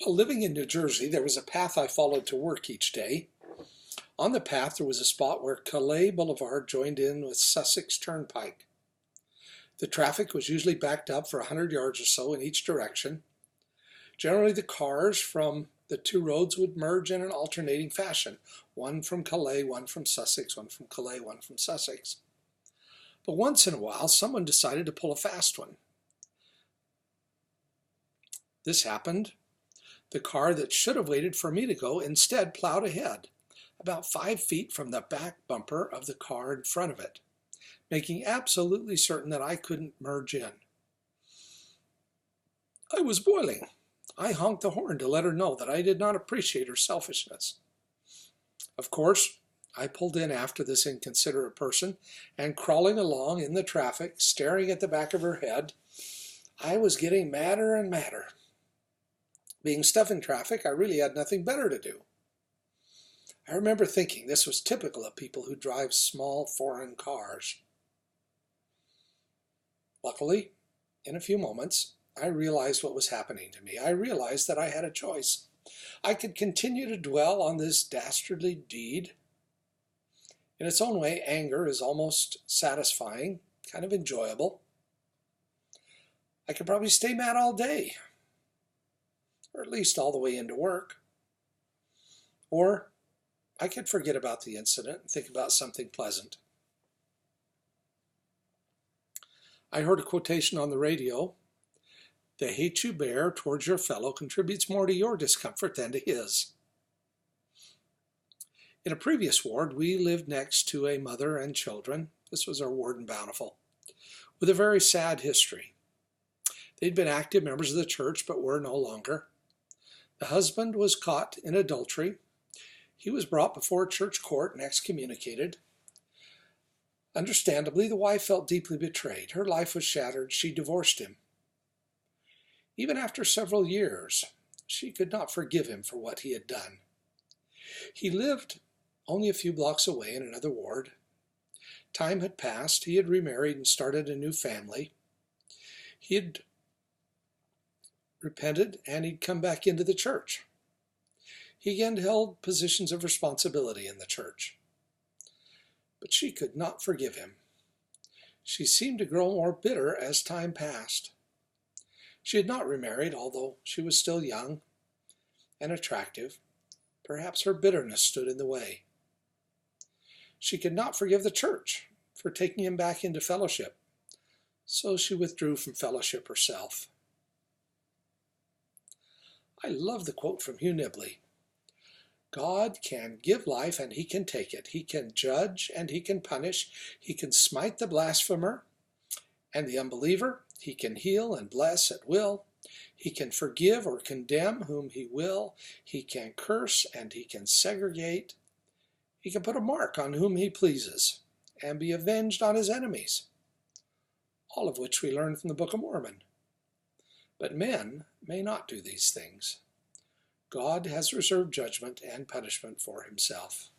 While living in New Jersey, there was a path I followed to work each day. On the path, there was a spot where Calais Boulevard joined in with Sussex Turnpike. The traffic was usually backed up for 100 yards or so in each direction. Generally, the cars from the two roads would merge in an alternating fashion, one from Calais, one from Sussex, one from Calais, one from Sussex. But once in a while, someone decided to pull a fast one. This happened. The car that should have waited for me to go instead plowed ahead, about 5 feet from the back bumper of the car in front of it, making absolutely certain that I couldn't merge in. I was boiling. I honked the horn to let her know that I did not appreciate her selfishness. Of course, I pulled in after this inconsiderate person, and crawling along in the traffic, staring at the back of her head, I was getting madder and madder. Being stuck in traffic, I really had nothing better to do. I remember thinking this was typical of people who drive small foreign cars. Luckily, in a few moments, I realized what was happening to me. I realized that I had a choice. I could continue to dwell on this dastardly deed. In its own way, anger is almost satisfying, kind of enjoyable. I could probably stay mad all day, or at least all the way into work. Or I could forget about the incident and think about something pleasant. I heard a quotation on the radio: "The hate you bear towards your fellow contributes more to your discomfort than to his." In a previous ward, we lived next to a mother and children. This was our ward in Bountiful, with a very sad history. They'd been active members of the church, but were no longer. The husband was caught in adultery. He was brought before church court and excommunicated. Understandably, the wife felt deeply betrayed. Her life was shattered. She divorced him. Even after several years, she could not forgive him for what he had done. He lived only a few blocks away in another ward. Time had passed. He had remarried and started a new family. He had repented, and he'd come back into the church. He again held positions of responsibility in the church. But she could not forgive him. She seemed to grow more bitter as time passed. She had not remarried, although she was still young and attractive. Perhaps her bitterness stood in the way. She could not forgive the church for taking him back into fellowship, so she withdrew from fellowship herself. I love the quote from Hugh Nibley. God can give life and he can take it. He can judge and he can punish. He can smite the blasphemer and the unbeliever. He can heal and bless at will. He can forgive or condemn whom he will. He can curse and he can segregate. He can put a mark on whom he pleases and be avenged on his enemies. All of which we learn from the Book of Mormon. But men may not do these things. God has reserved judgment and punishment for himself.